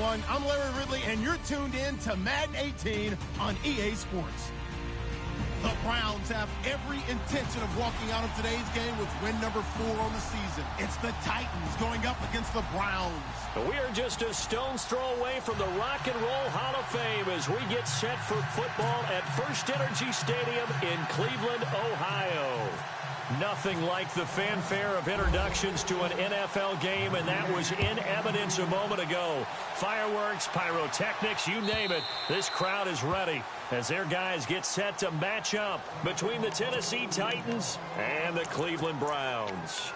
everyone. I'm Larry Ridley, and you're tuned in to Madden 18 on EA Sports. The Browns have every intention of walking out of today's game with win number 4 on the season. It's the Titans going up against the Browns. We are just a stone's throw away from the Rock and Roll Hall of Fame as we get set for football at First Energy Stadium in Cleveland, Ohio. Nothing like the fanfare of introductions to an NFL game, and that was in evidence a moment ago. Fireworks, pyrotechnics, you name it. This crowd is ready as their guys get set to match up between the Tennessee Titans and the Cleveland Browns.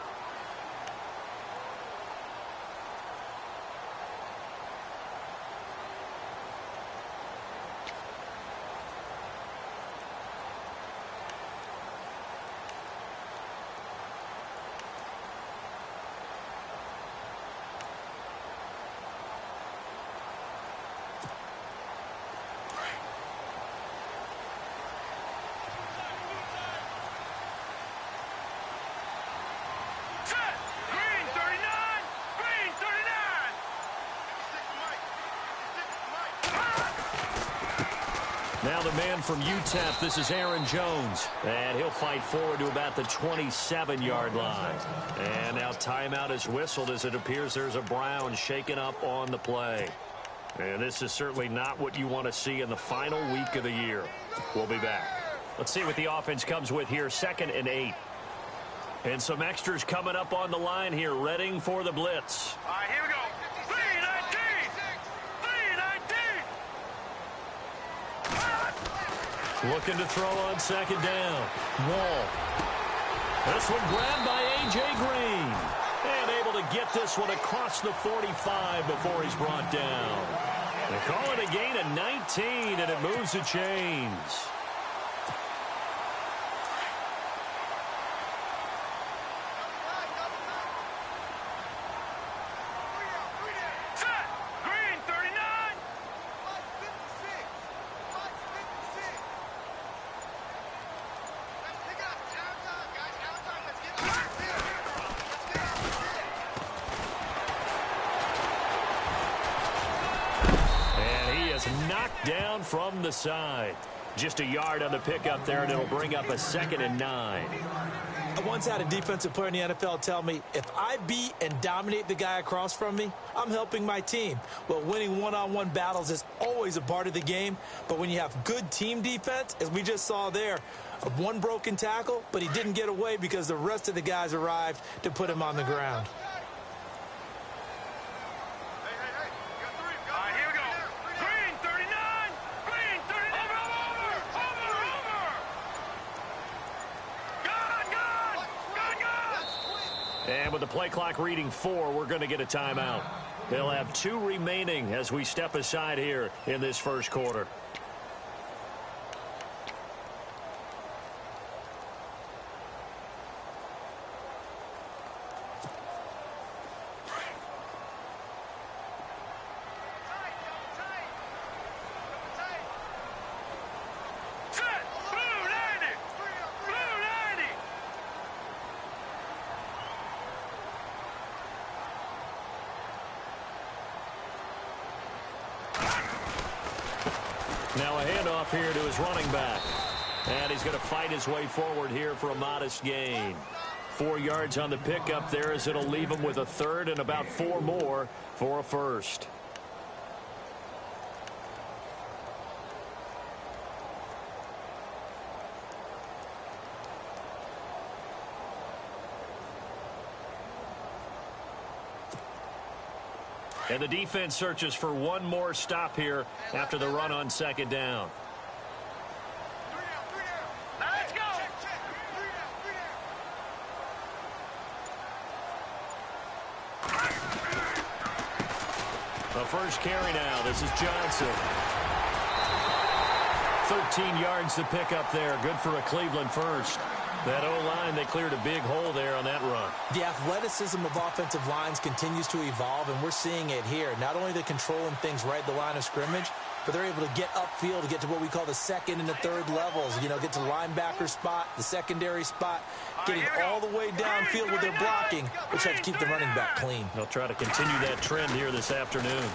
Now the man from UTEP, this is Aaron Jones. And he'll fight forward to about the 27-yard line. And now timeout is whistled as it appears there's a Brown shaken up on the play. And this is certainly not what you want to see in the final week of the year. We'll be back. Let's see what the offense comes with here. 2nd and 8. And some extras coming up on the line here, readying for the blitz. All right, here we go. Looking to throw on 2nd down. Wall. This one grabbed by A.J. Green. And able to get this one across the 45 before he's brought down. They call it a gain of 19, and it moves the chains. Knocked down from the side. Just a yard on the pickup there, and it'll bring up a 2nd and 9. I once had a defensive player in the NFL tell me, if I beat and dominate the guy across from me, I'm helping my team. Well, winning one-on-one battles is always a part of the game, but when you have good team defense, as we just saw there, one broken tackle, but he didn't get away because the rest of the guys arrived to put him on the ground. And with the play clock reading 4, we're going to get a timeout. They'll have 2 remaining as we step aside here in this first quarter. Now a handoff here to his running back. And he's going to fight his way forward here for a modest gain. 4 yards on the pickup there as it'll leave him with a 3rd and about 4 more for a first. And the defense searches for one more stop here after the run on 2nd down. Let's go. The first carry now. This is Johnson. 13 yards to pick up there. Good for a Cleveland first. That O-line, they cleared a big hole there on that run. The athleticism of offensive lines continues to evolve, and we're seeing it here. Not only they're controlling things right at the line of scrimmage, but they're able to get upfield to get to what we call the 2nd and the 3rd levels. You know, get to the linebacker spot, the secondary spot, getting all the way downfield with their blocking, which helps keep the running back clean. They'll try to continue that trend here this afternoon.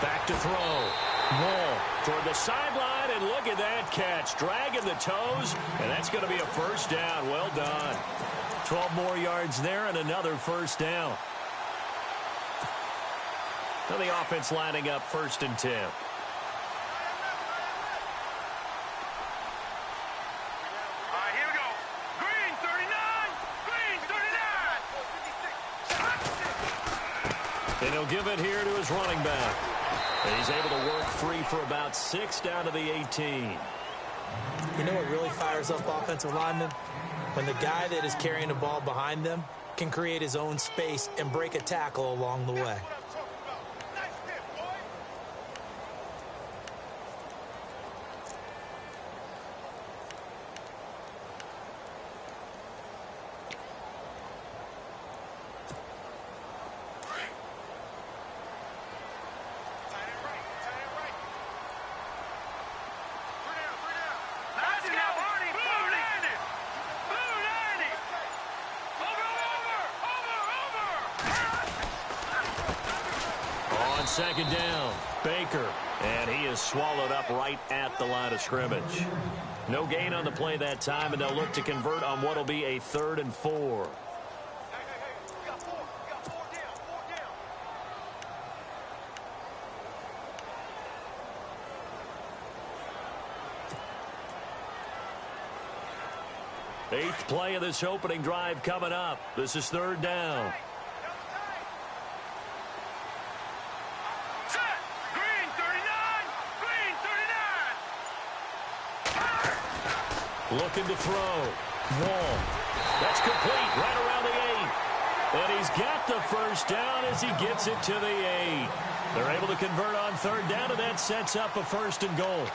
Back to throw. Wall toward the sideline, and look at that catch. Dragging the toes, and that's going to be a first down. Well done. 12 more yards there and another first down. So the offense lining up 1st and 10. All right, here we go. Green 39. Green 39. And he'll give it here to his running back. And he's able to work free for about 6 down to the 18. You know what really fires up offensive linemen? When the guy that is carrying the ball behind them can create his own space and break a tackle along the way. On 2nd down, Baker, and he is swallowed up right at the line of scrimmage. No gain on the play that time, and they'll look to convert on what will be a 3rd and 4. Eighth play of this opening drive coming up. This is 3rd down. Set. Green 39. Green 39. Looking to throw. Wall. That's complete right around the 8. And he's got the first down as he gets it to the 8. They're able to convert on 3rd down, and that sets up a 1st and goal.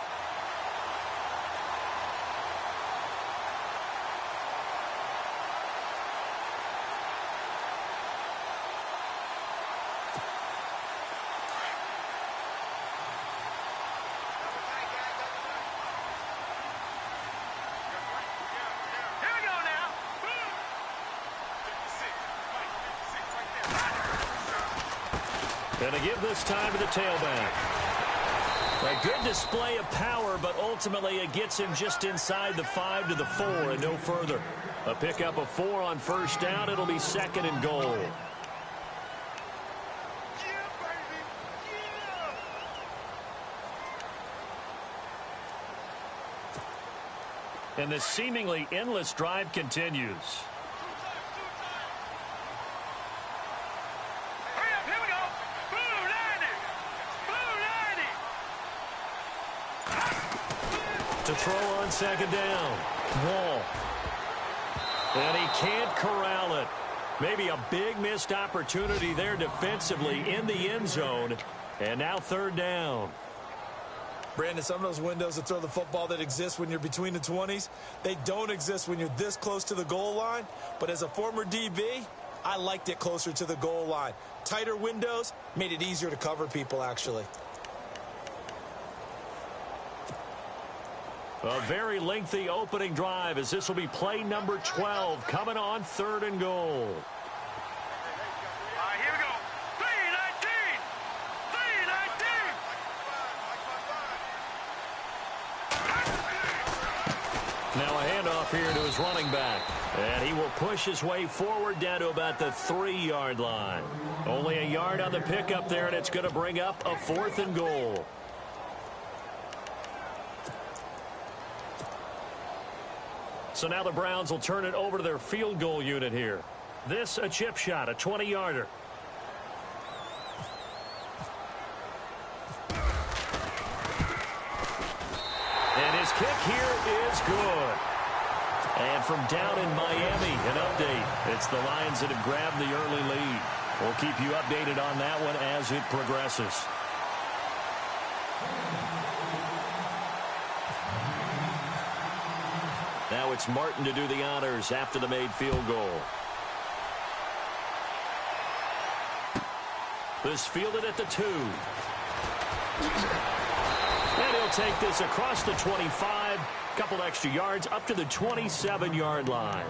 And to give this time to the tailback. A good display of power, but ultimately it gets him just inside the 5 to the 4 and no further. A pickup of 4 on 1st down. It'll be 2nd and goal. And this seemingly endless drive continues. To throw on 2nd down. Wall. And he can't corral it. Maybe a big missed opportunity there defensively in the end zone. And now 3rd down. Brandon, some of those windows to throw the football that exist when you're between the 20s, they don't exist when you're this close to the goal line. But as a former DB, I liked it closer to the goal line. Tighter windows made it easier to cover people, actually. A very lengthy opening drive as this will be play number 12 coming on 3rd and goal. All right, here we go. 319. 319. Now a handoff here to his running back. And he will push his way forward down to about the 3-yard line. Only a yard on the pickup there, and it's going to bring up a 4th and goal. So now the Browns will turn it over to their field goal unit here. This a chip shot, a 20-yarder. And his kick here is good. And from down in Miami, an update. It's the Lions that have grabbed the early lead. We'll keep you updated on that one as it progresses. Now it's Martin to do the honors after the made field goal. This fielded at the 2. And he'll take this across the 25. Couple extra yards up to the 27-yard line.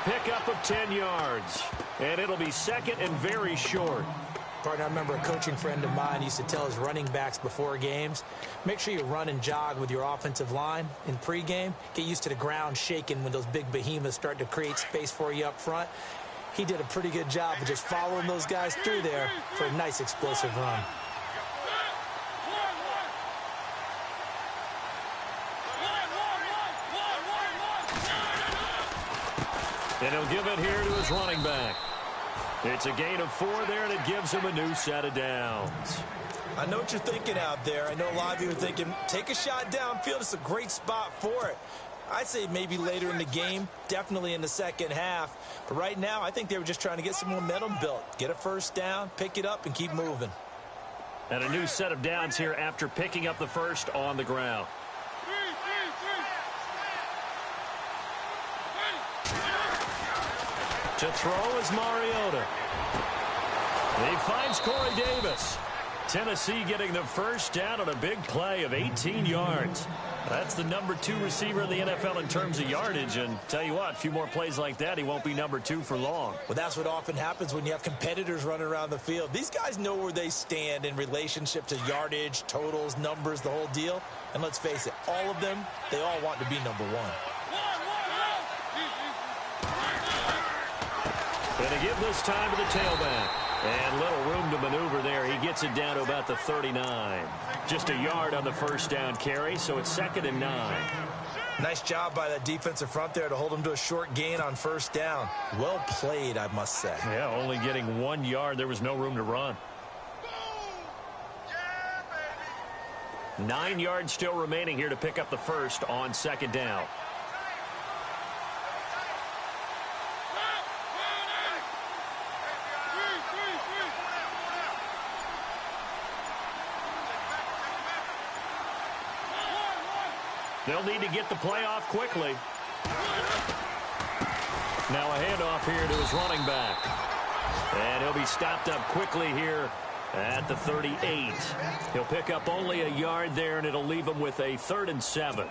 pickup of 10 yards. And it'll be second and very short. Partner, I remember a coaching friend of mine used to tell his running backs before games, make sure you run and jog with your offensive line in pregame. Get used to the ground shaking when those big behemoths start to create space for you up front. He did a pretty good job of just following those guys through there for a nice explosive run. And he'll give it here to his running back. It's a gain of 4 there, and it gives him a new set of downs. I know what you're thinking out there. I know a lot of you are thinking, take a shot downfield. It's a great spot for it. I'd say maybe later in the game, definitely in the second half. But right now, I think they were just trying to get some momentum built. Get a first down, pick it up, and keep moving. And a new set of downs here after picking up the first on the ground. To throw is Mariota. He finds Corey Davis. Tennessee getting the first down on a big play of 18 yards. That's the number 2 receiver in the NFL in terms of yardage. And tell you what, a few more plays like that, he won't be number 2 for long. Well, that's what often happens when you have competitors running around the field. These guys know where they stand in relationship to yardage, totals, numbers, the whole deal. And let's face it, all of them, they all want to be number 1. Going to give this time to the tailback. And little room to maneuver there. He gets it down to about the 39. Just a yard on the first down carry, so it's 2nd and 9. Nice job by that defensive front there to hold him to a short gain on first down. Well played, I must say. Yeah, only getting 1 yard. There was no room to run. 9 yards still remaining here to pick up the first on 2nd down. They'll need to get the play off quickly. Now a handoff here to his running back. And he'll be stopped up quickly here at the 38. He'll pick up only a yard there, and it'll leave him with a 3rd and 7.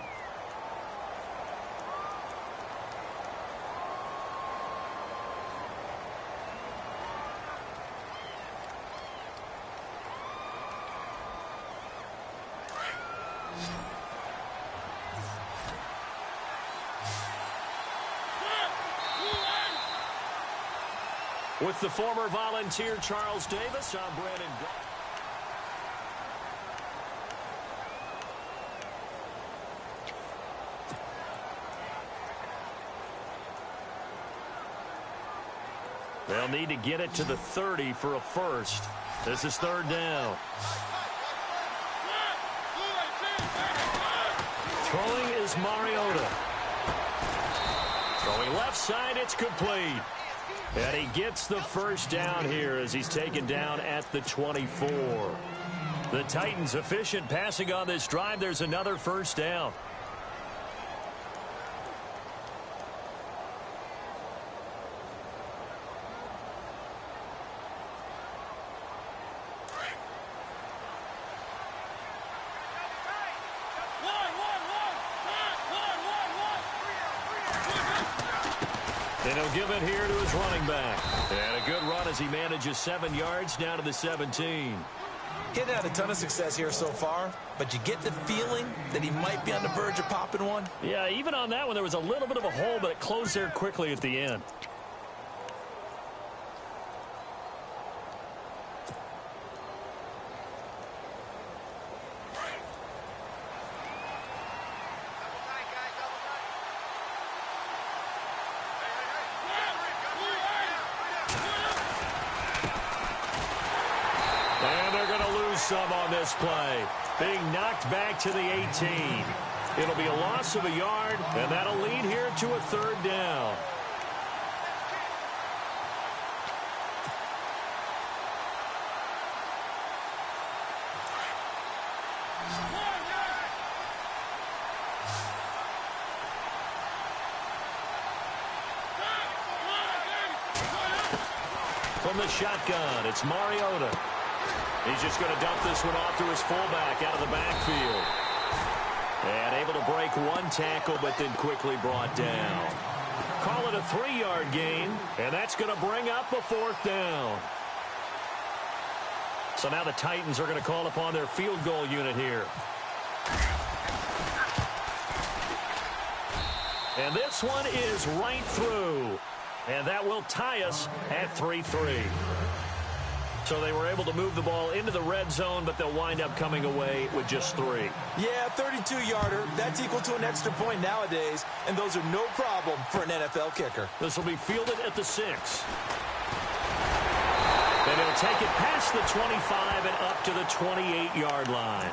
With the former Volunteer Charles Davis, I'm Brandon. They'll need to get it to the 30 for a first. This is 3rd down. Throwing is Mariota. Throwing left side, it's complete. And he gets the first down here as he's taken down at the 24. The Titans efficient passing on this drive. There's another first down. And he'll give it here to his running back. And a good run as he manages 7 yards down to the 17. He hadn't had a ton of success here so far, but you get the feeling that he might be on the verge of popping one. Yeah, even on that one, there was a little bit of a hole, but it closed there quickly at the end. Some on this play. Being knocked back to the 18. It'll be a loss of a yard, and that'll lead here to a 3rd down. From the shotgun, it's Mariota. He's just going to dump this one off to his fullback out of the backfield. And able to break one tackle, but then quickly brought down. Call it a 3-yard gain, and that's going to bring up a 4th down. So now the Titans are going to call upon their field goal unit here. And this one is right through. And that will tie us at 3-3. So they were able to move the ball into the red zone, but they'll wind up coming away with just 3. Yeah, 32-yarder. That's equal to an extra point nowadays, and those are no problem for an NFL kicker. This will be fielded at the 6. And he'll take it past the 25 and up to the 28-yard line.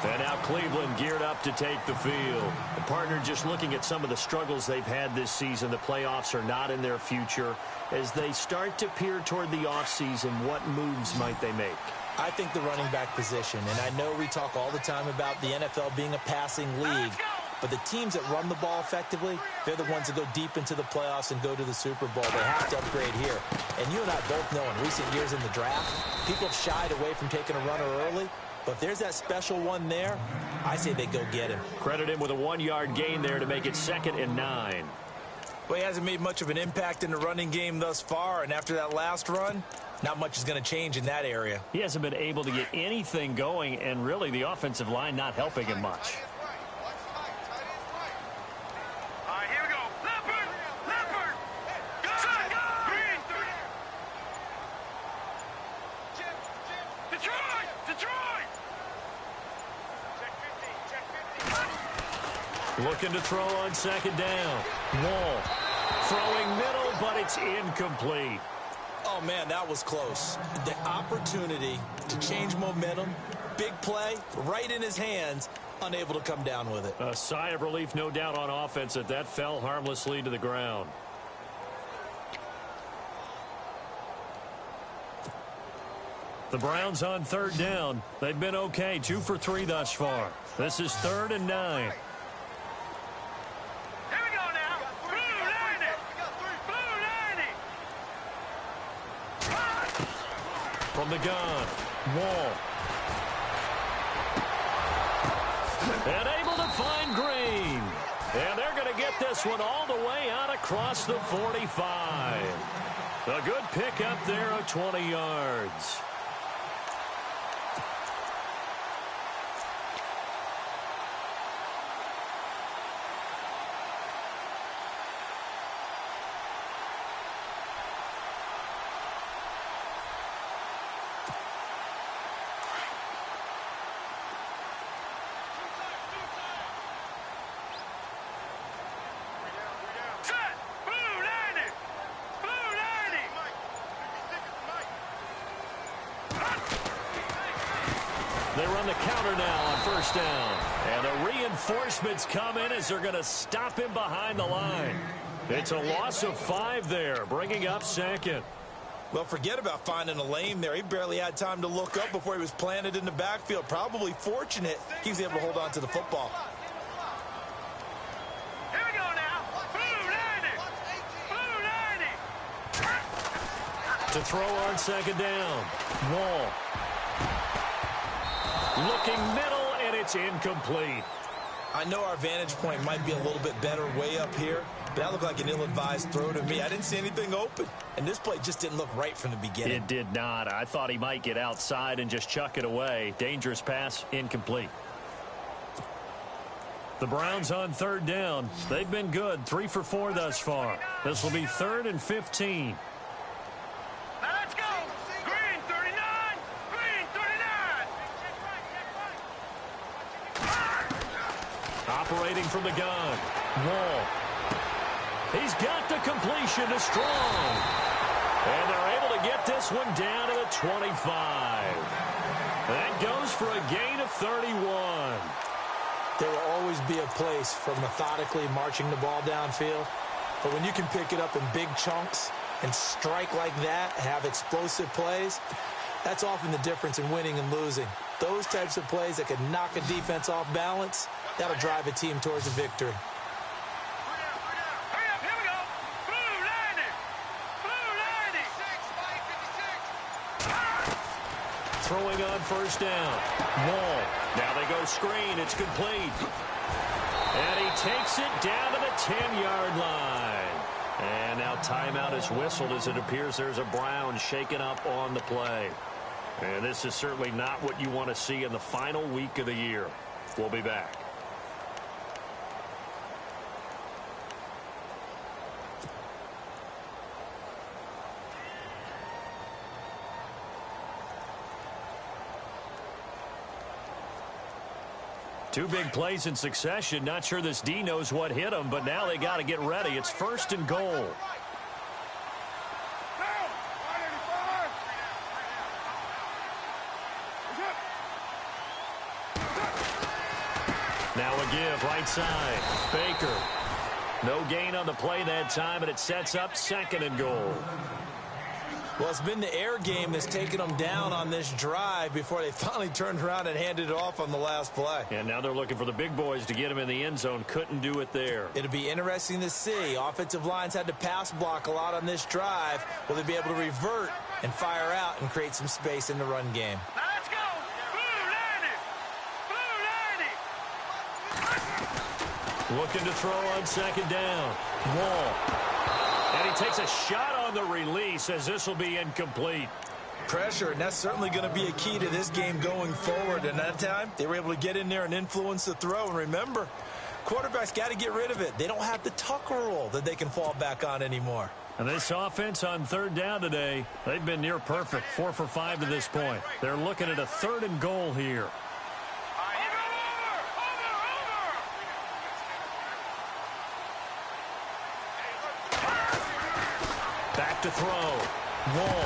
And now Cleveland geared up to take the field. The partner just looking at some of the struggles they've had this season. The playoffs are not in their future. As they start to peer toward the offseason, what moves might they make? I think the running back position, and I know we talk all the time about the NFL being a passing league, but the teams that run the ball effectively, they're the ones that go deep into the playoffs and go to the Super Bowl. They have to upgrade here. And you and I both know in recent years in the draft, people have shied away from taking a runner early. But if there's that special one there, I say they go get him. Credit him with a 1-yard gain there to make it 2nd and 9. Well, he hasn't made much of an impact in the running game thus far, and after that last run, not much is going to change in that area. He hasn't been able to get anything going, and really the offensive line not helping him much. All right, here we go. Leopard! Leopard! Go! Green! Detroit! Detroit! Looking to throw on 2nd down. Wall throwing middle, but it's incomplete. Oh, man, that was close. The opportunity to change momentum, big play, right in his hands, unable to come down with it. A sigh of relief, no doubt, on offense that fell harmlessly to the ground. The Browns on 3rd down. They've been okay, 2 for 3 thus far. This is 3rd and 9. From the gun, Wall. And able to find Green. And they're going to get this one all the way out across the 45. A good pickup there of 20 yards. They run the counter now on 1st down. And the reinforcements come in as they're going to stop him behind the line. It's a loss of 5 there, bringing up 2nd. Well, forget about finding a lane there. He barely had time to look up before he was planted in the backfield. Probably fortunate he was able to hold on to the football. Here we go now. Blue 90. To throw on 2nd down. Wall. Looking middle, and it's incomplete. I know our vantage point might be a little bit better way up here, but that looked like an ill-advised throw to me. I didn't see anything open, and this play just didn't look right from the beginning. It did not. I thought he might get outside and just chuck it away. Dangerous pass, incomplete. The Browns on 3rd down. They've been good, 3 for 4 thus far. This will be 3rd and 15. Let's go. Green 39. Green 39. Operating from the gun. Wall. He's got the completion to Strong. And they're able to get this one down to the 25. That goes for a gain of 31. There will always be a place for methodically marching the ball downfield. But when you can pick it up in big chunks and strike like that, have explosive plays, that's often the difference in winning and losing. Those types of plays that can knock a defense off balance, that'll drive a team towards a victory. Hurry up, here we go. Blue 90. Blue 90. Throwing on 1st down. Wall. Now they go screen. It's complete. And he takes it down to the 10-yard line. And now timeout is whistled as it appears there's a Brown shaken up on the play. And this is certainly not what you want to see in the final week of the year. We'll be back. Two big plays in succession. Not sure this D knows what hit him, but now they got to get ready. It's 1st and goal. Now a give, right side. Baker. No gain on the play that time, and it sets up 2nd and goal. Well, it's been the air game that's taken them down on this drive before they finally turned around and handed it off on the last play. And now they're looking for the big boys to get him in the end zone. Couldn't do it there. It'll be interesting to see. Offensive lines had to pass block a lot on this drive. Will they be able to revert and fire out and create some space in the run game? Now let's go. Blue 90. Blue 90. Looking to throw on 2nd down. Wall. And he takes a shot on the release as this will be incomplete. Pressure, and that's certainly going to be a key to this game going forward. And that time, they were able to get in there and influence the throw. And remember, quarterbacks got to get rid of it. They don't have the tucker roll that they can fall back on anymore. And this offense on 3rd down today, they've been near perfect. 4 for 5 to this point. They're looking at a 3rd and goal here. Back to throw. Wall.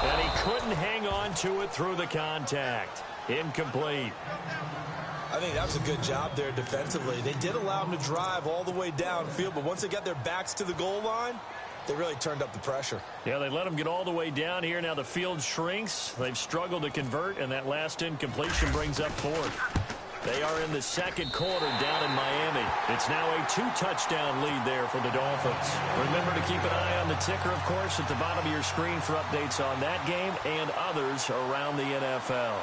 And he couldn't hang on to it through the contact. Incomplete. I think that was a good job there defensively. They did allow them to drive all the way downfield, but once they got their backs to the goal line, they really turned up the pressure. Yeah, they let them get all the way down here. Now the field shrinks. They've struggled to convert, and that last incompletion brings up 4th. They are in the 2nd quarter down in Miami. It's now a 2-touchdown lead there for the Dolphins. Remember to keep an eye on the ticker, of course, at the bottom of your screen for updates on that game and others around the NFL.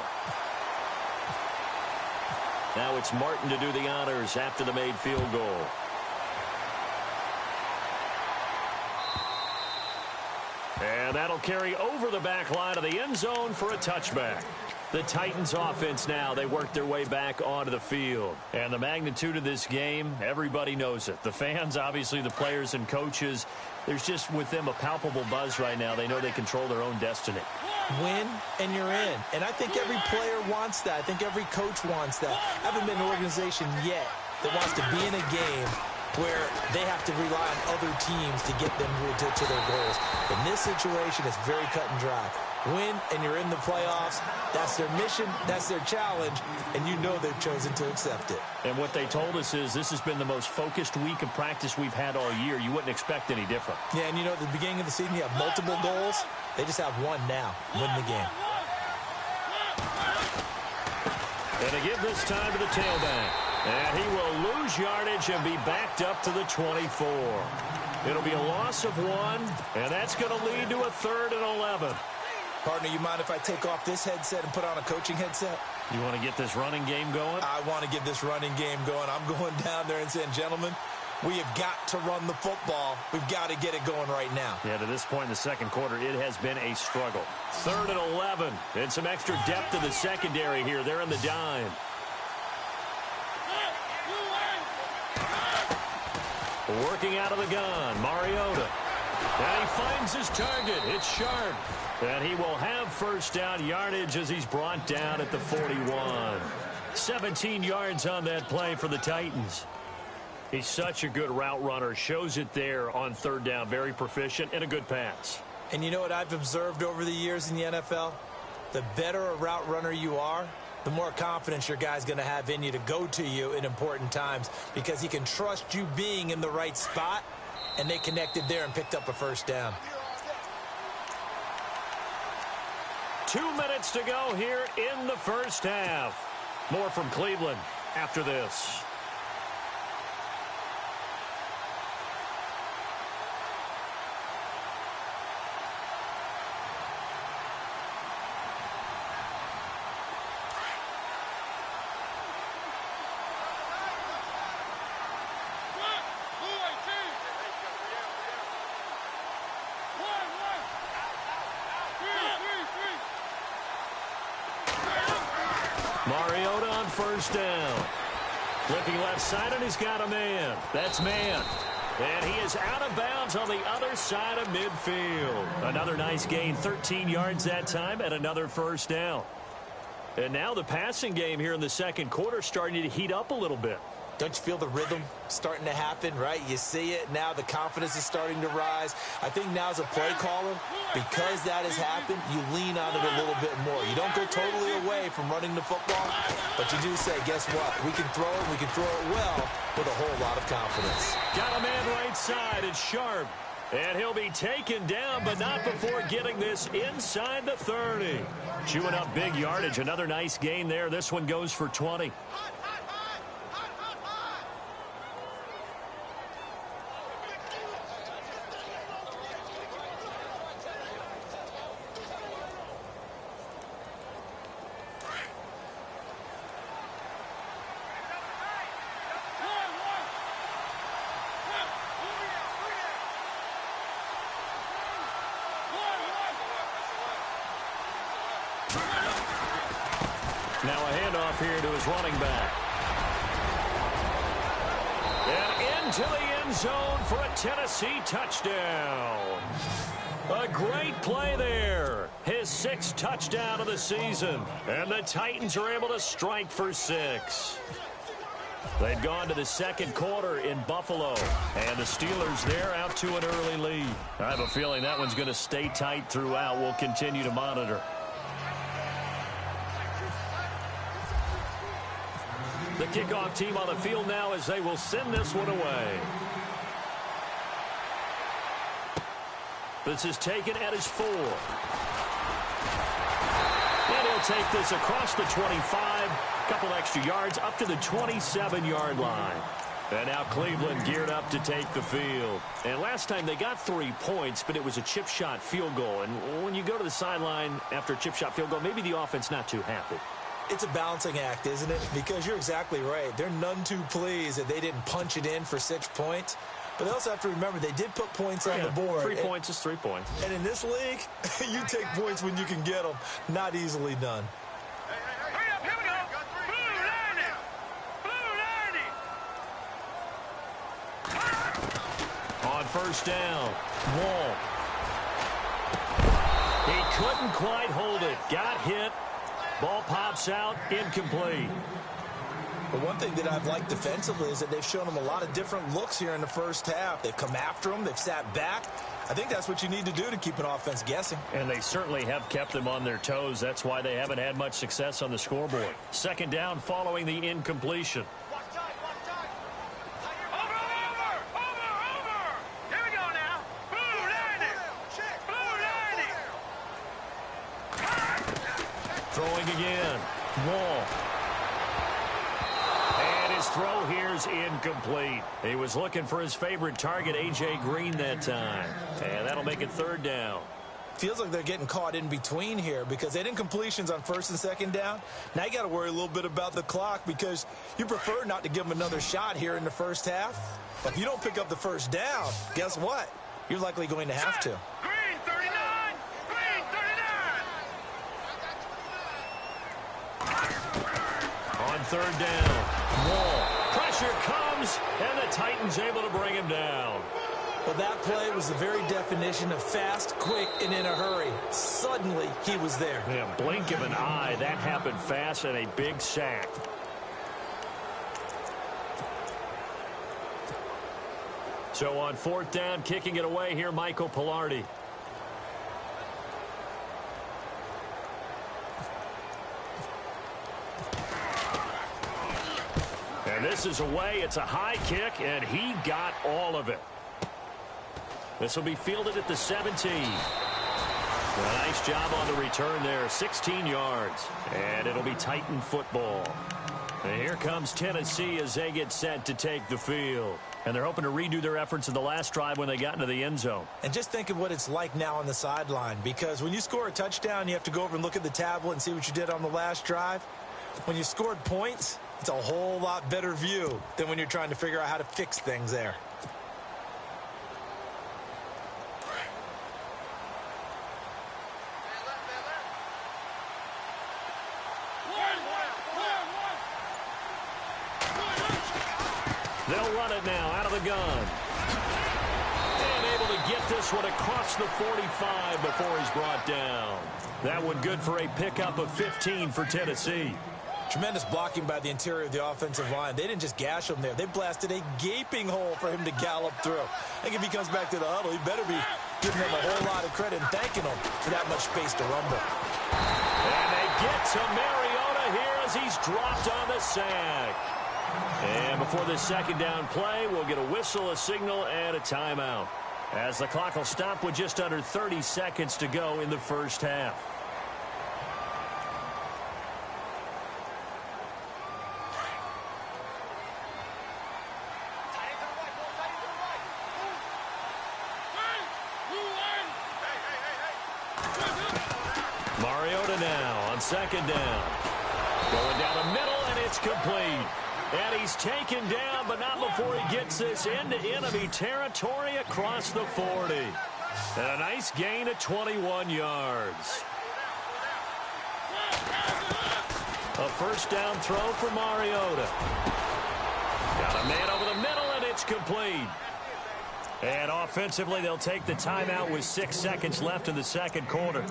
Now it's Martin to do the honors after the made field goal. And that'll carry over the back line of the end zone for a touchback. The Titans offense now, they work their way back onto the field. And the magnitude of this game, everybody knows it. The fans, obviously the players and coaches, there's just with them a palpable buzz right now. They know they control their own destiny. Win and you're in. And I think every player wants that. I think every coach wants that. I haven't been an organization yet that wants to be in a game where they have to rely on other teams to get them to their goals. In this situation, it's very cut and dry. Win, and you're in the playoffs. That's their mission. That's their challenge. And you know they've chosen to accept it. And what they told us is this has been the most focused week of practice we've had all year. You wouldn't expect any different. Yeah, and you know, at the beginning of the season, you have multiple goals. They just have one now. Win the game. And they give this time to the tailback. And he will lose yardage and be backed up to the 24. It'll be a loss of 1, and that's going to lead to a 3rd and 11. Partner, you mind if I take off this headset and put on a coaching headset? You want to get this running game going? I want to get this running game going. I'm going down there and saying, gentlemen, we have got to run the football. We've got to get it going right now. Yeah, to this point in the 2nd quarter, it has been a struggle. 3rd and 11, and some extra depth to the secondary here. They're in the dime. Working out of the gun, Mariota. And he finds his target. It's Sharp. And he will have 1st down yardage as he's brought down at the 41. 17 yards on that play for the Titans. He's such a good route runner. Shows it there on 3rd down. Very proficient and a good pass. And you know what I've observed over the years in the NFL? The better a route runner you are, the more confidence your guy's going to have in you to go to you in important times because he can trust you being in the right spot, and they connected there and picked up a 1st down. 2 minutes to go here in the 1st half. More from Cleveland after this. Mariota on first down. Flipping left side, and he's got a man. That's man. And he is out of bounds on the other side of midfield. Another nice gain, 13 yards that time, and another first down. And now the passing game here in the second quarter starting to heat up a little bit. Don't you feel the rhythm starting to happen, right? You see it. Now the confidence is starting to rise. I think now as a play caller, because that has happened, you lean on it a little bit more. You don't go totally away from running the football, but you do say, guess what? We can throw it. We can throw it well with a whole lot of confidence. Got a man right side. It's Sharp. And he'll be taken down, but not before getting this inside the 30. Chewing up big yardage. Another nice gain there. This one goes for 20. Now a handoff here to his running back. And into the end zone for a Tennessee touchdown. A great play there. His 6th touchdown of the season. And the Titans are able to strike for 6. They've gone to the second quarter in Buffalo. And the Steelers there out to an early lead. I have a feeling that one's going to stay tight throughout. We'll continue to monitor. The kickoff team on the field now as they will send this one away. This is taken at his 4. And he'll take this across the 25. Couple extra yards up to the 27-yard line. And now Cleveland geared up to take the field. And last time they got 3 points, but it was a chip shot field goal. And when you go to the sideline after a chip shot field goal, maybe the offense not too happy. It's a balancing act, isn't it? Because you're exactly right. They're none too pleased that they didn't punch it in for 6 points. But they also have to remember they did put points on the board. 3 points is 3 points. And in this league, you take points when you can get them. Not easily done. Hurry up, here we go. Blue 90. On first down, Wall. He couldn't quite hold it. Got hit. Ball pops out, incomplete. But one thing that I've liked defensively is that they've shown them a lot of different looks here in the first half. They've come after them. They've sat back. I think that's what you need to do to keep an offense guessing. And they certainly have kept them on their toes. That's why they haven't had much success on the scoreboard. Second down following the incompletion. Here we go now. Blue 90. Blue 90. Throwing again. Wall. And his throw here's incomplete. He was looking for his favorite target, A.J. Green, that time. And that'll make it third down. Feels like they're getting caught in between here because they did incompletions on first and second down. Now you got to worry a little bit about the clock because you prefer not to give them another shot here in the first half. But if you don't pick up the first down, guess what? You're likely going to have to. Green 39. Green 39. On third down, Wall. Pressure comes, and the Titans able to bring him down. Well, that play was the very definition of fast, quick, and in a hurry. Suddenly, he was there. Yeah, blink of an eye. That happened fast and a big sack. So on fourth down, kicking it away here, Michael Pilardi. And this is away. It's a high kick, and he got all of it. This will be fielded at the 17. A nice job on the return there, 16 yards. And it'll be Titan football. And here comes Tennessee as they get set to take the field. And they're hoping to redo their efforts in the last drive when they got into the end zone. And just think of what it's like now on the sideline, because when you score a touchdown, you have to go over and look at the tablet and see what you did on the last drive. When you scored points, it's a whole lot better view than when you're trying to figure out how to fix things there. They'll run it now out of the gun. And able to get this one across the 45 before he's brought down. That one good for a pickup of 15 for Tennessee. Tremendous blocking by the interior of the offensive line. They didn't just gash him there. They blasted a gaping hole for him to gallop through. I think if he comes back to the huddle, he better be giving them a whole lot of credit and thanking them for that much space to rumble. And they get to Mariota here as he's dropped on the sack. And before this second down play, we'll get a whistle, a signal, and a timeout, as the clock will stop with just under 30 seconds to go in the first half. Mariota now on second down. Going down the middle, and it's complete. And he's taken down, but not before he gets this into enemy territory across the 40. And a nice gain of 21 yards. A first down throw for Mariota. Got a man over the middle, and it's complete. And offensively, they'll take the timeout with 6 seconds left in the second quarter.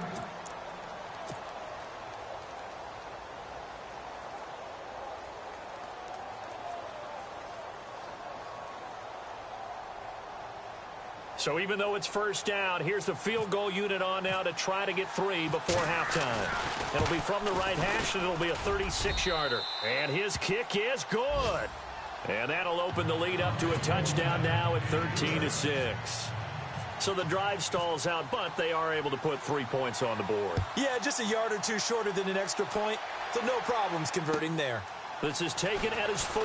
So even though it's first down, here's the field goal unit on now to try to get 3 before halftime. It'll be from the right hash, and it'll be a 36-yarder. And his kick is good. And that'll open the lead up to a touchdown now at 13-6. So the drive stalls out, but they are able to put 3 points on the board. Yeah, just a yard or two shorter than an extra point, so no problems converting there. This is taken at his 4.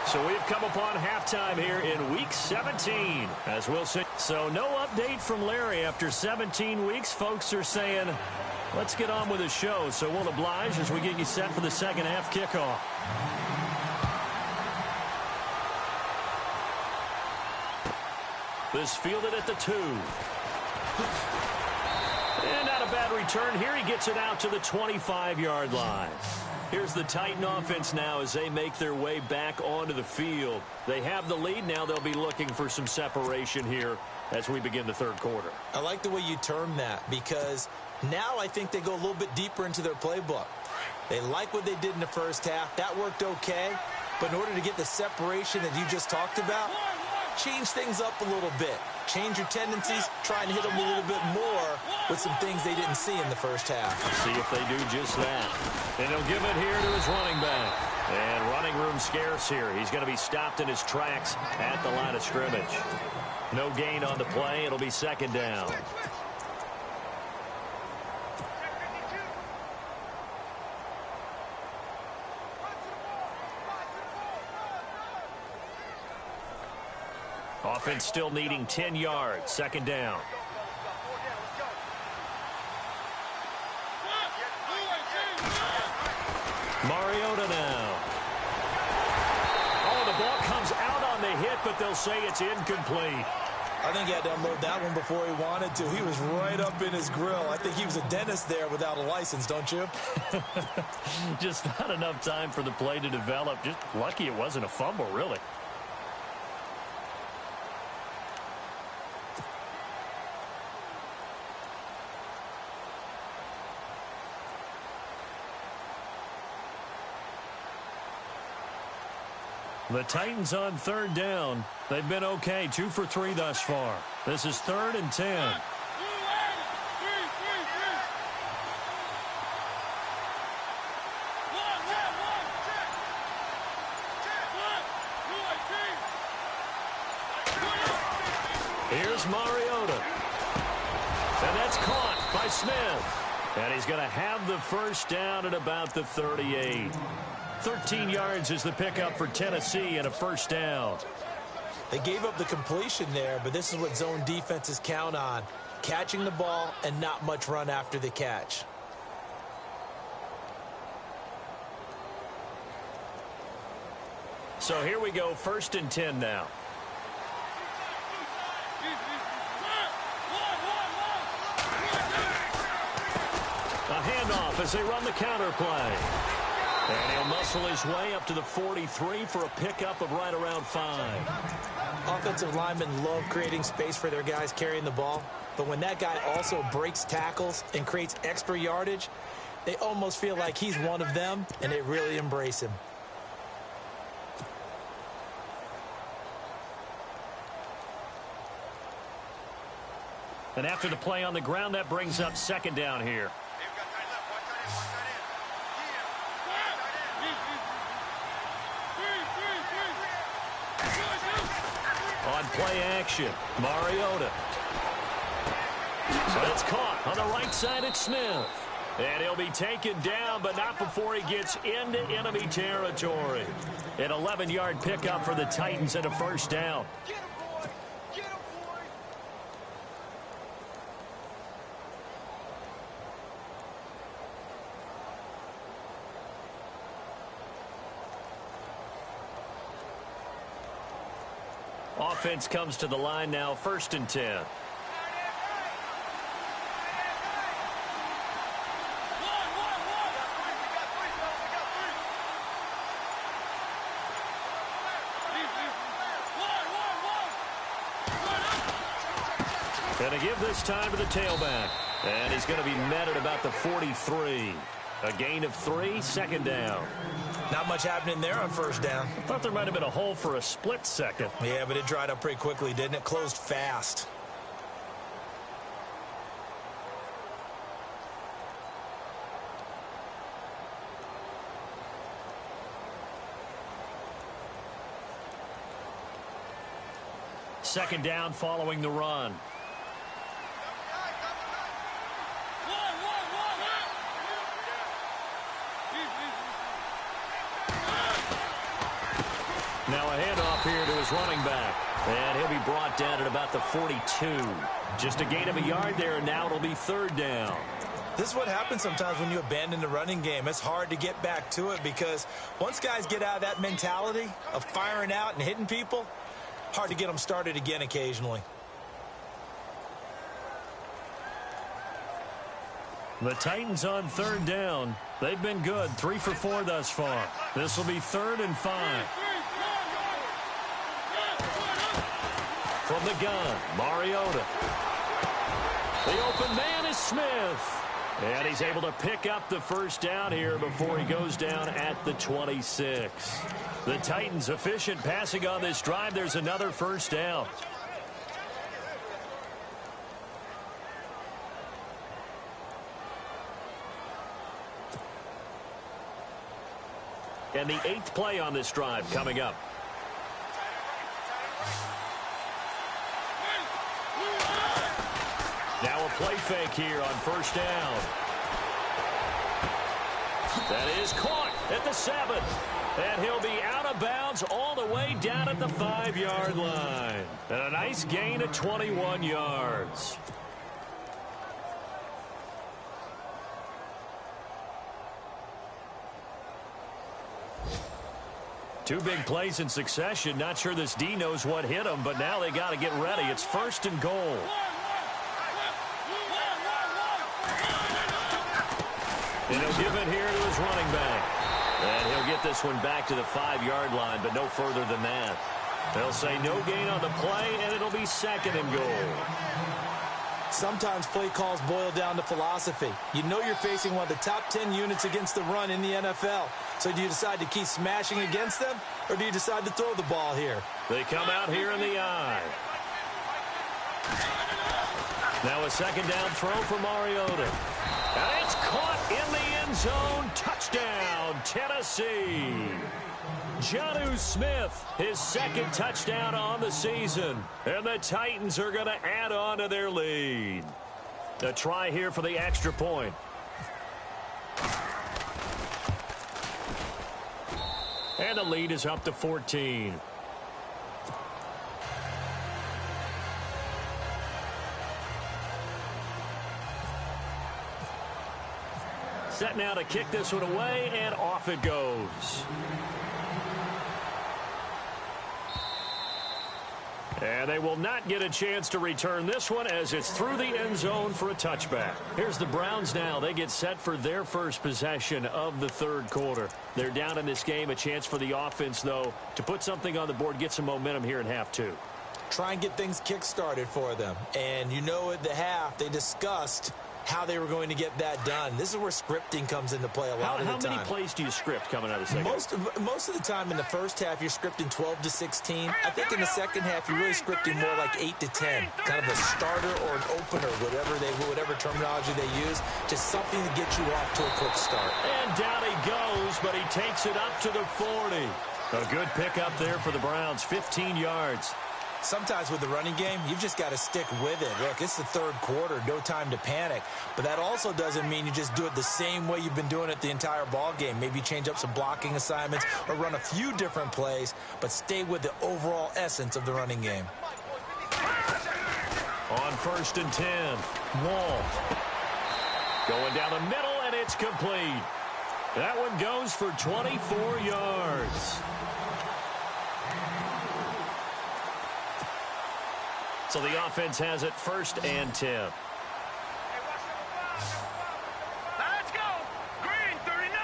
So we've come upon halftime here in Week 17, as we'll see. So no update from Larry after 17 weeks. Folks are saying, let's get on with the show. So we'll oblige as we get you set for the second half kickoff. This fielded at the 2. And not a bad return here. He gets it out to the 25-yard line. Here's the Titan offense now as they make their way back onto the field. They have the lead. Now they'll be looking for some separation here as we begin the third quarter. I like the way you term that, because now I think they go a little bit deeper into their playbook. They like what they did in the first half. That worked okay. But in order to get the separation that you just talked about, change things up a little bit. Change your tendencies, try and hit them a little bit more with some things they didn't see in the first half. See if they do just that. And he'll give it here to his running back. And running room scarce here. He's going to be stopped in his tracks at the line of scrimmage. No gain on the play. It'll be second down. Offense still needing 10 yards. Second down. Mariota now. Oh, the ball comes out on the hit, but they'll say it's incomplete. I think he had to unload that one before he wanted to. He was right up in his grill. I think he was a dentist there without a license, don't you? Just not enough time for the play to develop. Just lucky it wasn't a fumble, really. The Titans on third down. They've been okay, 2 for 3 thus far. This is 3rd and 10. Here's Mariota. And that's caught by Smith. And he's going to have the first down at about the 38. 13 yards is the pickup for Tennessee and a first down. They gave up the completion there, but this is what zone defenses count on. Catching the ball and not much run after the catch. So here we go, 1st and 10 now. handoff as they run the counter play. And he'll muscle his way up to the 43 for a pickup of right around 5. Offensive linemen love creating space for their guys carrying the ball. But when that guy also breaks tackles and creates extra yardage, they almost feel like he's one of them, and they really embrace him. And after the play on the ground, that brings up second down here. On play action, Mariota. So it's caught on the right side at Smith. And he'll be taken down, but not before he gets into enemy territory. An 11-yard pickup for the Titans and a first down. Offense comes to the line now, 1st and 10. And a give this time to the tailback. And he's going to be met at about the 43. A gain of 3, 2nd down. Not much happening there on first down. Thought there might have been a hole for a split second. Yeah, but it dried up pretty quickly, didn't it? Closed fast. Second down following the run. Now a handoff here to his running back. And he'll be brought down at about the 42. Just a gain of a yard there, and now it'll be 3rd down. This is what happens sometimes when you abandon the running game. It's hard to get back to it because once guys get out of that mentality of firing out and hitting people, hard to get them started again occasionally. The Titans on 3rd down. They've been good, 3 for 4 thus far. This will be 3rd and 5. From the gun, Mariota. The open man is Smith. And he's able to pick up the first down here before he goes down at the 26. The Titans efficient passing on this drive. There's another first down. And the 8th play on this drive coming up. Now a play fake here on first down. That is caught at the 7. And he'll be out of bounds all the way down at the 5-yard line. And a nice gain of 21 yards. Two big plays in succession. Not sure this D knows what hit him, but now they got to get ready. It's 1st and goal. And he'll give it here to his running back. And he'll get this one back to the 5-yard line, but no further than that. They'll say no gain on the play, and it'll be 2nd and goal. Sometimes play calls boil down to philosophy. You know you're facing one of the top 10 units against the run in the NFL. So do you decide to keep smashing against them, or do you decide to throw the ball here? They come out here in the eye. Now a 2nd down throw for Mariota. And it's caught in the end zone. Touchdown, Tennessee. Jonnu Smith, his 2nd touchdown on the season. And the Titans are going to add on to their lead. A try here for the extra point. And the lead is up to 14. Set now to kick this one away, and off it goes. And they will not get a chance to return this one as it's through the end zone for a touchback. Here's the Browns now. They get set for their first possession of the third quarter. They're down in this game. A chance for the offense, though, to put something on the board, get some momentum here in half two. Try and get things kick-started for them. And you know at the half, they discussed how they were going to get that done. This is where scripting comes into play a lot of the time. How many plays do you script coming out of the second? Most of the time in the first half, you're scripting 12 to 16. I think in the second half, you're really scripting more like 8 to 10. Kind of a starter or an opener, whatever terminology they use. Just something to get you off to a quick start. And down he goes, but he takes it up to the 40. A good pickup there for the Browns, 15 yards. Sometimes with the running game, you've just got to stick with it. Look, it's the third quarter, no time to panic. But that also doesn't mean you just do it the same way you've been doing it the entire ball game. Maybe change up some blocking assignments or run a few different plays, but stay with the overall essence of the running game. On 1st and 10, Wall. Going down the middle, and it's complete. That one goes for 24 yards. So the offense has it 1st and 10. Let's go. Green 39.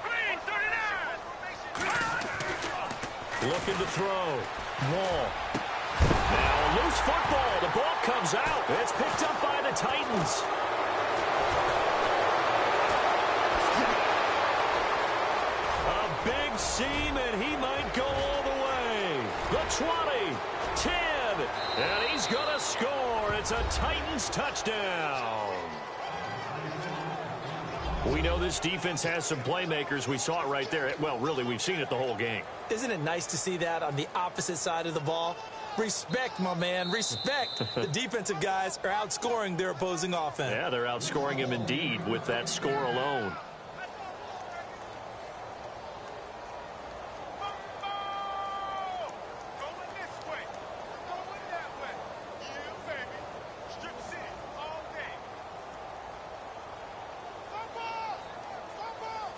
Green 39. Looking to throw. Wall. Now a loose football. The ball comes out. It's picked up by the Titans. A big seam, and he might go all the way. The 20. 10. And he's going to score. It's a Titans touchdown. We know this defense has some playmakers. We saw it right there. Well, really, we've seen it the whole game. Isn't it nice to see that on the opposite side of the ball? Respect, my man, respect. The defensive guys are outscoring their opposing offense. Yeah, they're outscoring him indeed with that score alone.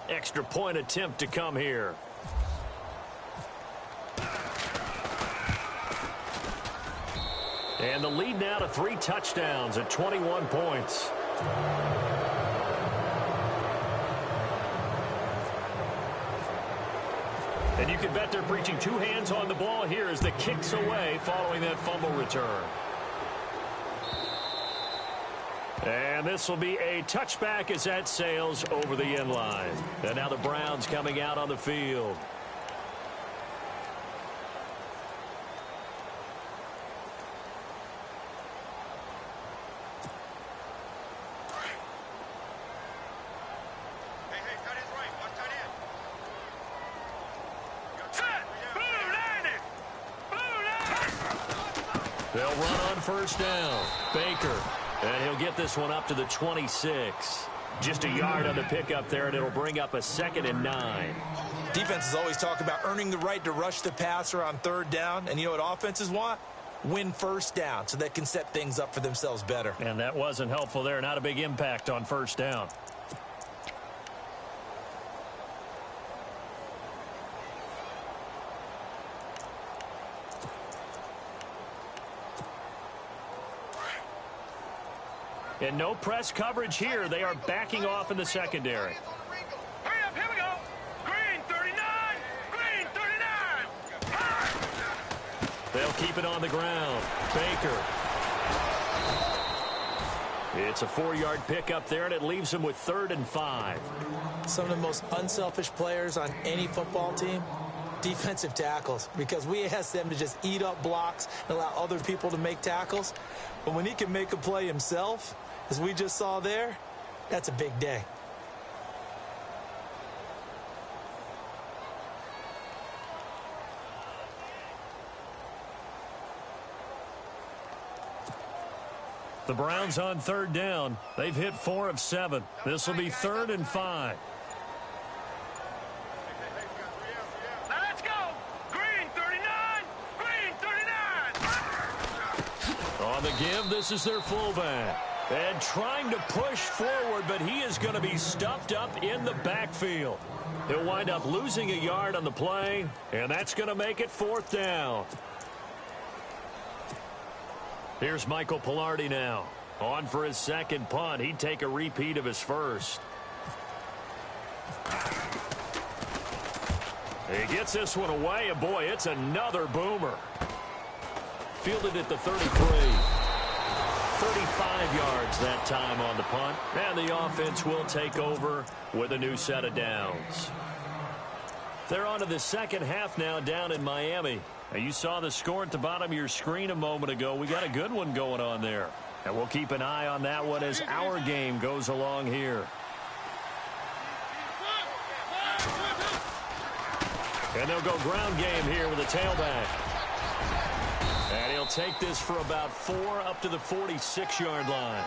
Extra point attempt to come here. And the lead now to 3 touchdowns at 21 points. And you can bet they're preaching 2 hands on the ball here as the kick's away following that fumble return. And this will be a touchback as that sails over the end line. And now the Browns coming out on the field. Hey, tight end's right. One tight end. Set. Blue 90. They'll run on 1st down. Baker. And he'll get this one up to the 26. Just a yard on the pickup there, and it'll bring up a 2nd and 9. Defenses always talk about earning the right to rush the passer on 3rd down. And you know what offenses want? Win 1st down so they can set things up for themselves better. And that wasn't helpful there. Not a big impact on 1st down. And no press coverage here. They are backing off in the secondary. Hurry up, here we go. Green 39. Green 39. They'll keep it on the ground. Baker. It's a 4-yard pickup there, and it leaves them with 3rd and 5. Some of the most unselfish players on any football team, defensive tackles, because we ask them to just eat up blocks and allow other people to make tackles. But when he can make a play himself, as we just saw there, that's a big day. The Browns on 3rd down. They've hit 4 of 7. This will be 3rd and 5. Let's go. Green 39. Green 39. On the give, this is their fullback. And trying to push forward, but he is going to be stuffed up in the backfield. He'll wind up losing a yard on the play, and that's going to make it 4th down. Here's Michael Pilardi now. On for his second punt. He'd take a repeat of his first. He gets this one away, and boy, it's another boomer. Fielded at the 33. 35 yards that time on the punt. And the offense will take over with a new set of downs. They're on to the second half now down in Miami. Now, you saw the score at the bottom of your screen a moment ago. We got a good one going on there. And we'll keep an eye on that one as our game goes along here. And they'll go ground game here with a tailback. And he'll take this for about 4 up to the 46-yard line.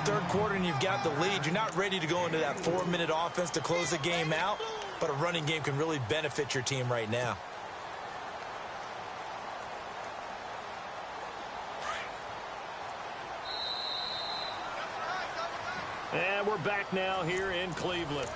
Third quarter and you've got the lead. You're not ready to go into that 4-minute offense to close the game out, but a running game can really benefit your team right now. And we're back now here in Cleveland.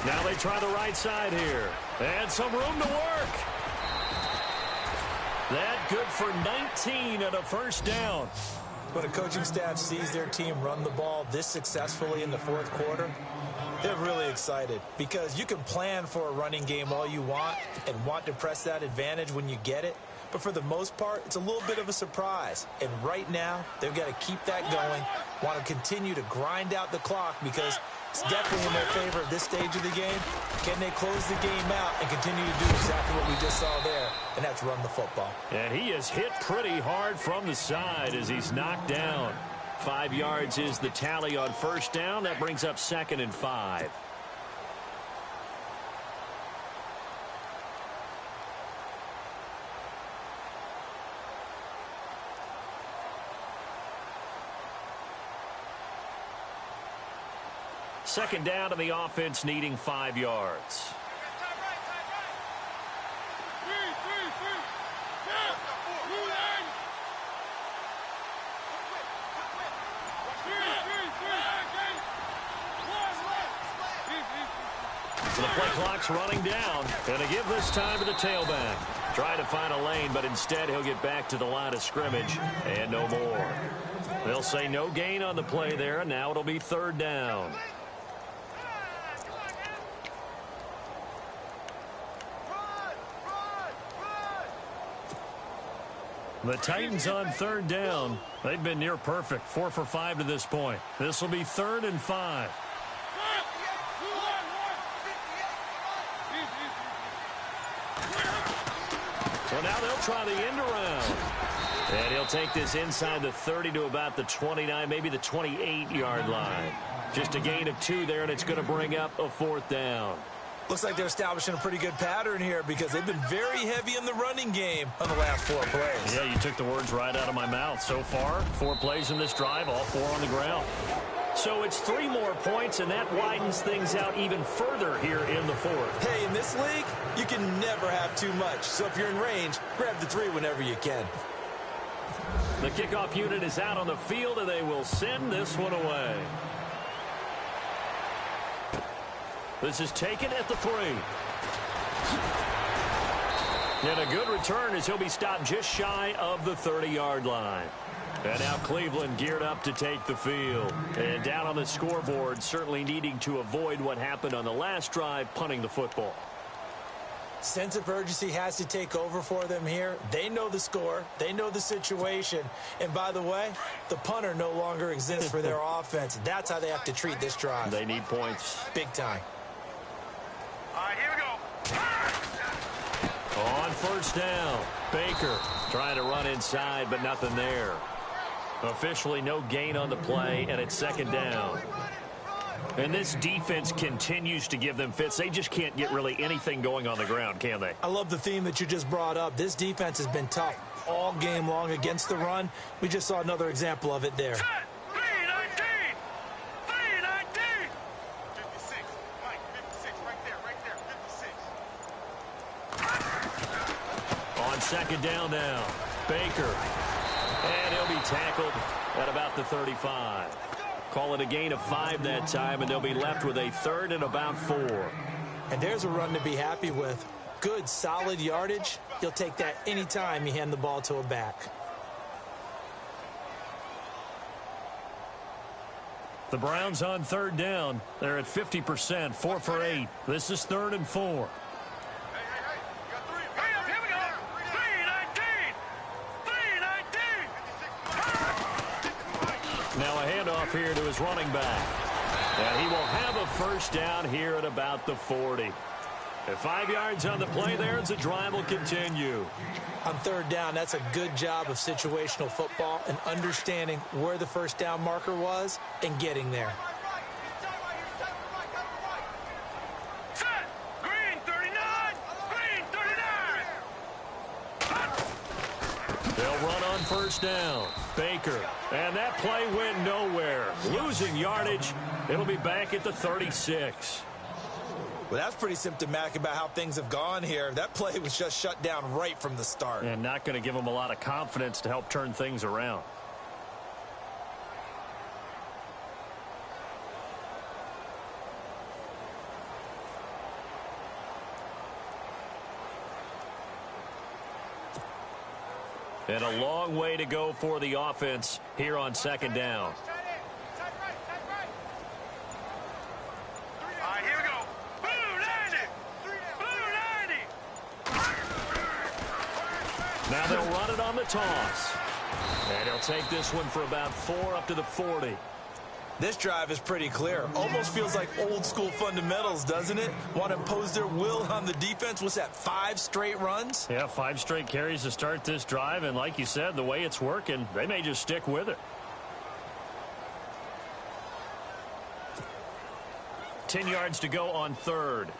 Now they try the right side here. And some room to work. That good for 19 and a first down. When a coaching staff sees their team run the ball this successfully in the fourth quarter, they're really excited because you can plan for a running game all you want and want to press that advantage when you get it. But for the most part, it's a little bit of a surprise. And right now, they've got to keep that going, want to continue to grind out the clock because it's definitely in their favor at this stage of the game. Can they close the game out and continue to do exactly what we just saw there, and that's run the football. And he is hit pretty hard from the side as he's knocked down. 5 yards is the tally on first down. That brings up 2nd and 5. Second down to the offense needing 5 yards. So the play clock's running down. Going to give this time to the tailback. Trying to find a lane, but instead he'll get back to the line of scrimmage and no more. They'll say no gain on the play there. Now it'll be 3rd down. The Titans on 3rd down. They've been near perfect. 4 for 5 to this point. This will be 3rd and 5. So now they'll try the end around. And he'll take this inside the 30 to about the 29, maybe the 28-yard line. Just a gain of 2 there, and it's going to bring up a 4th down. Looks like they're establishing a pretty good pattern here because they've been very heavy in the running game on the last 4 plays. Yeah, you took the words right out of my mouth. So far, 4 plays in this drive, all 4 on the ground. So it's 3 more points, and that widens things out even further here in the 4th. Hey, in this league, you can never have too much. So if you're in range, grab the 3 whenever you can. The kickoff unit is out on the field, and they will send this one away. This is taken at the 3. And a good return as he'll be stopped just shy of the 30-yard line. And now Cleveland geared up to take the field. And down on the scoreboard, certainly needing to avoid what happened on the last drive, punting the football. Sense of urgency has to take over for them here. They know the score. They know the situation. And by the way, the punter no longer exists for their offense. That's how they have to treat this drive. They need points. Big time. All right, here we go. On first down, Baker trying to run inside, but nothing there. Officially no gain on the play, and it's 2nd down. And this defense continues to give them fits. They just can't get really anything going on the ground, can they? I love the theme that you just brought up. This defense has been tough. all game long against the run. We just saw another example of it there. Set. 319. 319. 56. Mike, 56. Right there. 56. On second down now, Baker. And he'll be tackled at about the 35. Call it a gain of 5 that time, and they'll be left with a third and about 4. And there's a run to be happy with. Good, solid yardage. You'll take that anytime you hand the ball to a back. The Browns on third down. They're at 50%, 4 for 8. This is 3rd and 4. Hey, you got 3. Hurry up, here we go. 319. 319. Now a handoff here to his running back. And he will have a first down here at about the 40. At 5 yards on the play there as the drive will continue. On third down, that's a good job of situational football and understanding where the first down marker was and getting there. Set. Green 39. Green 39. They'll run on first down. Baker. And that play went nowhere. Losing yardage. It'll be back at the 36. Well, that's pretty symptomatic about how things have gone here. That play was just shut down right from the start. And not going to give them a lot of confidence to help turn things around. And a long way to go for the offense here on second down. All right, here we go. Blue 90. Blue 90. Now they'll run it on the toss. And he'll take this one for about 4 up to the 40. This drive is pretty clear. Almost feels like old school fundamentals, doesn't it? Want to impose their will on the defense. What's that, 5 straight runs? Yeah, 5 straight carries to start this drive. And like you said, the way it's working, they may just stick with it. 10 yards to go on third.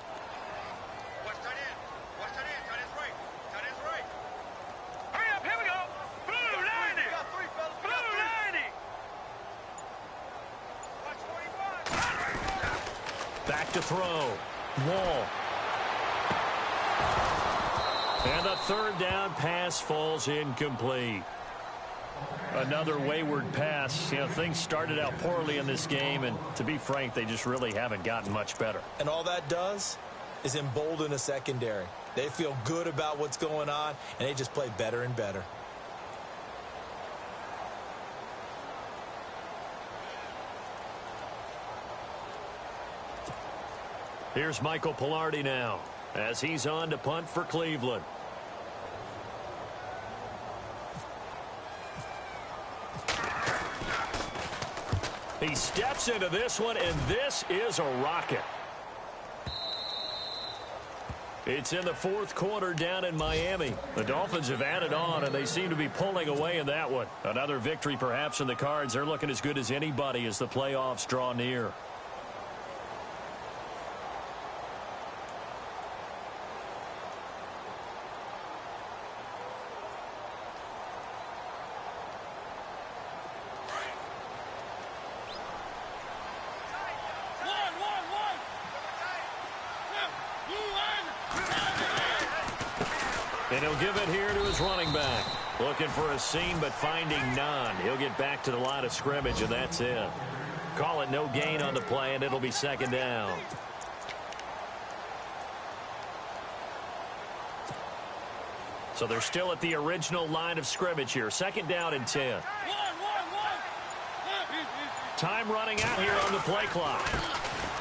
Watch tight end. Watch tight end. Tight end's right. Tight end's right. Hurry up, here we go. Blue 90. We got 3, fellas. We Blue got 3. 90. Watch 25. Back to throw. Wall. And the third down pass falls incomplete. Another wayward pass. You know, things started out poorly in this game, and to be frank, they just really haven't gotten much better. And all that does is embolden a secondary. They feel good about what's going on, and they just play better and better. Here's Michael Pilardi now as he's on to punt for Cleveland. He steps into this one, and this is a rocket. It's in the fourth quarter down in Miami. The Dolphins have added on, and they seem to be pulling away in that one. Another victory perhaps in the cards. They're looking as good as anybody as the playoffs draw near. And he'll give it here to his running back. Looking for a seam, but finding none. He'll get back to the line of scrimmage, and that's it. Call it no gain on the play, and it'll be second down. So they're still at the original line of scrimmage here. Second down and 10. Time running out here on the play clock.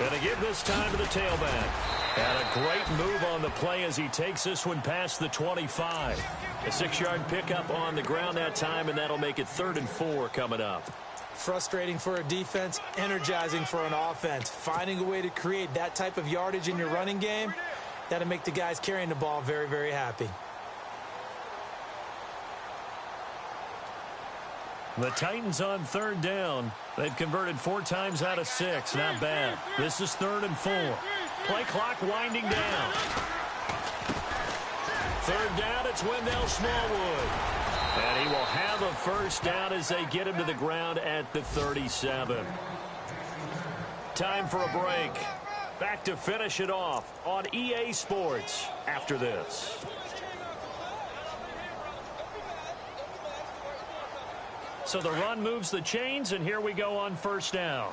Going to give this time to the tailback. And a great move on the play as he takes this one past the 25. A 6-yard pickup on the ground that time, and that'll make it 3rd and 4 coming up. Frustrating for a defense, energizing for an offense. Finding a way to create that type of yardage in your running game, that'll make the guys carrying the ball very, very happy. The Titans on third down. They've converted 4 times out of 6. Not bad. This is 3rd and 4. Play clock winding down. Third down, it's Wendell Smallwood. And he will have a first down as they get him to the ground at the 37. Time for a break. Back to finish it off on EA Sports after this. So the run moves the chains, and here we go on first down.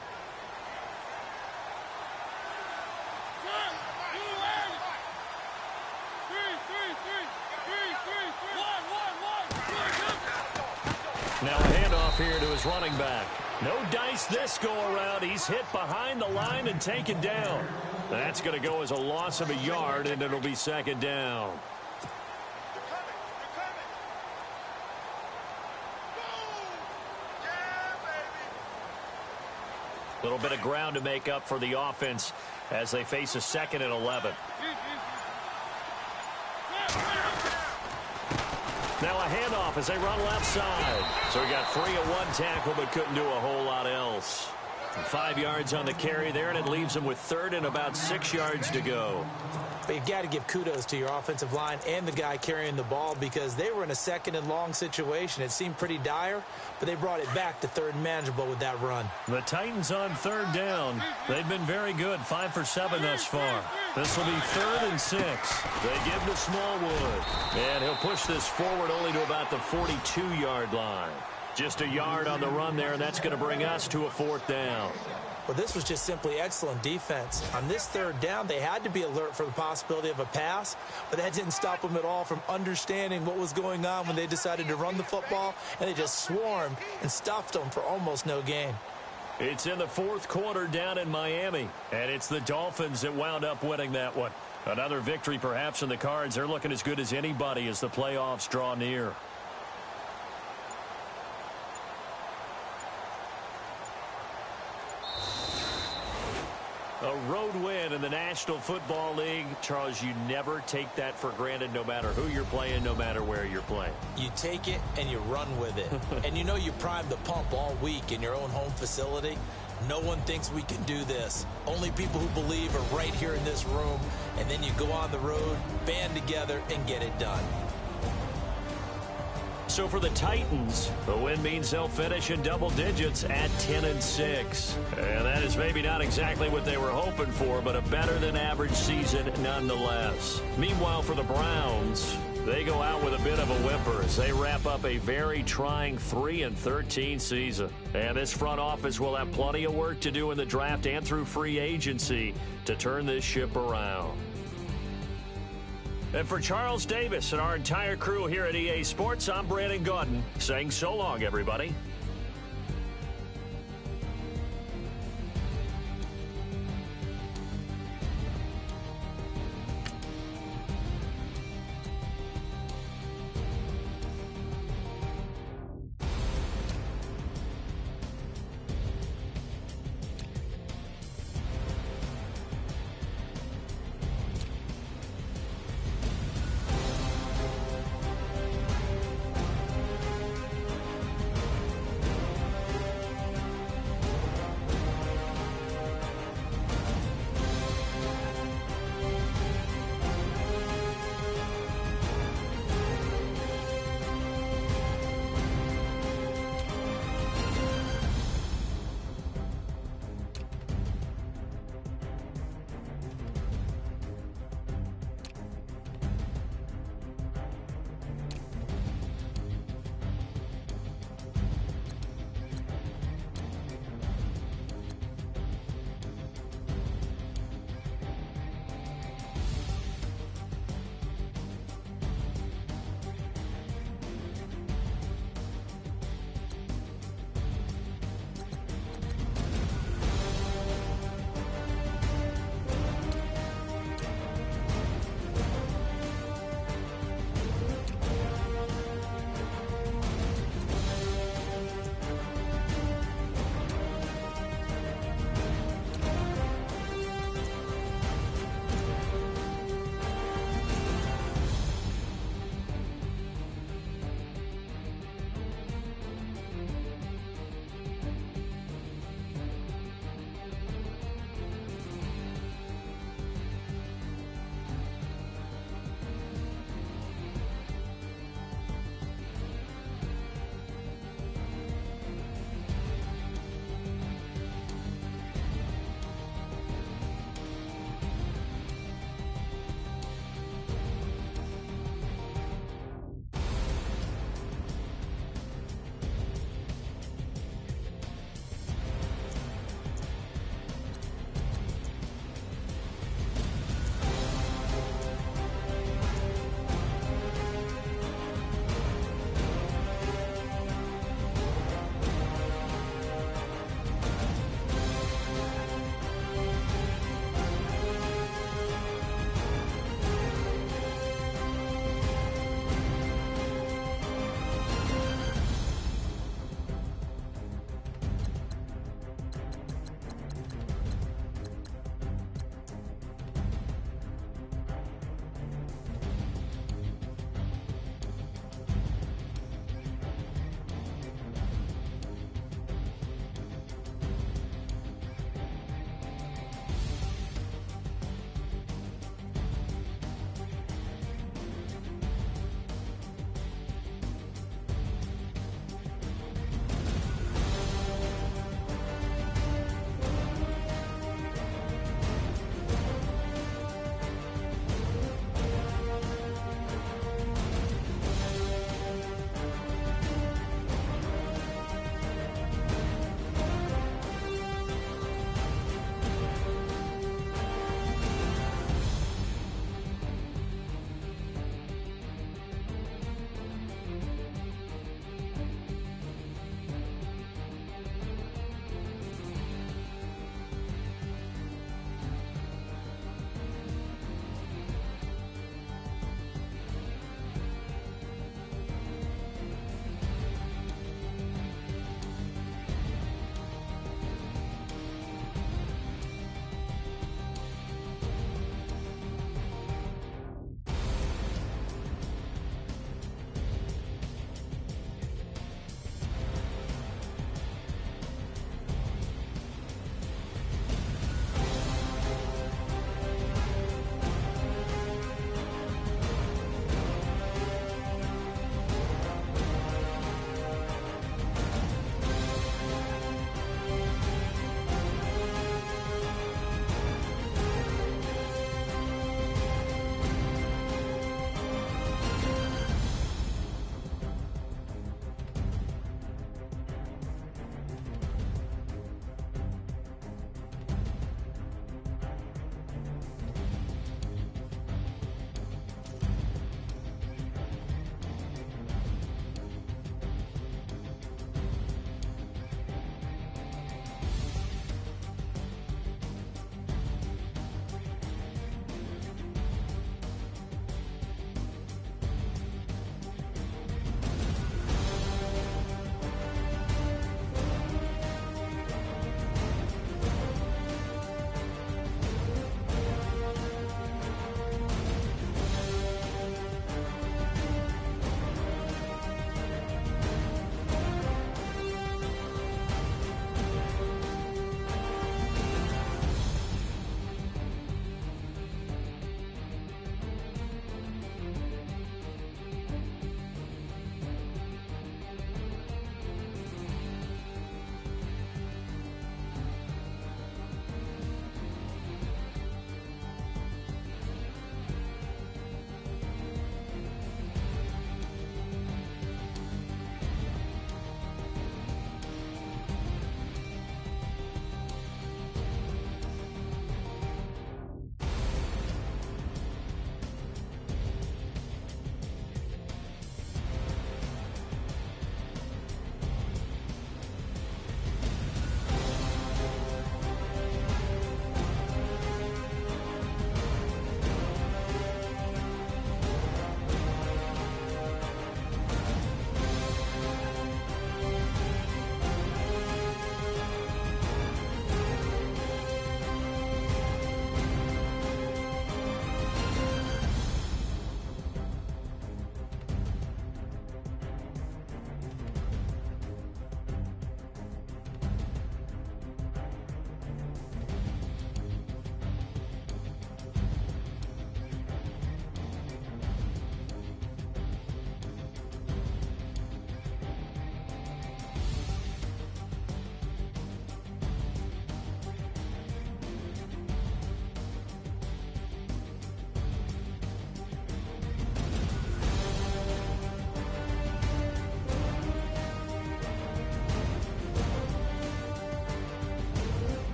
Now a handoff here to his running back. No dice this go-around. He's hit behind the line and taken down. That's going to go as a loss of a yard, and it'll be second down. A little bit of ground to make up for the offense as they face a 2nd and 11. Now a handoff as they run left side. So he got free of one tackle but couldn't do a whole lot else. 5 yards on the carry there, and it leaves him with 3rd and about 6 yards to go. But you got to give kudos to your offensive line and the guy carrying the ball because they were in a 2nd and long situation. It seemed pretty dire, but they brought it back to 3rd and manageable with that run. The Titans on 3rd down. They've been very good, 5 for 7 thus far. This will be 3rd and 6. They give to Smallwood, and he'll push this forward only to about the 42-yard line. Just a yard on the run there, and that's going to bring us to a 4th down. Well, this was just simply excellent defense. On this 3rd down, they had to be alert for the possibility of a pass, but that didn't stop them at all from understanding what was going on when they decided to run the football, and they just swarmed and stuffed them for almost no gain. It's in the 4th quarter down in Miami, and it's the Dolphins that wound up winning that one. Another victory perhaps in the cards. They're looking as good as anybody as the playoffs draw near. A road win in the National Football League. Charles, you never take that for granted no matter who you're playing, no matter where you're playing. You take it and you run with it. And you know you primed the pump all week in your own home facility. No one thinks we can do this. Only people who believe are right here in this room. And then you go on the road, band together, and get it done. So for the Titans, the win means they'll finish in double digits at 10-6. And that is maybe not exactly what they were hoping for, but a better than average season nonetheless. Meanwhile, for the Browns, they go out with a bit of a whimper as they wrap up a very trying 3-13 season. And this front office will have plenty of work to do in the draft and through free agency to turn this ship around. And for Charles Davis and our entire crew here at EA Sports, I'm Brandon Gaudin saying so long, everybody.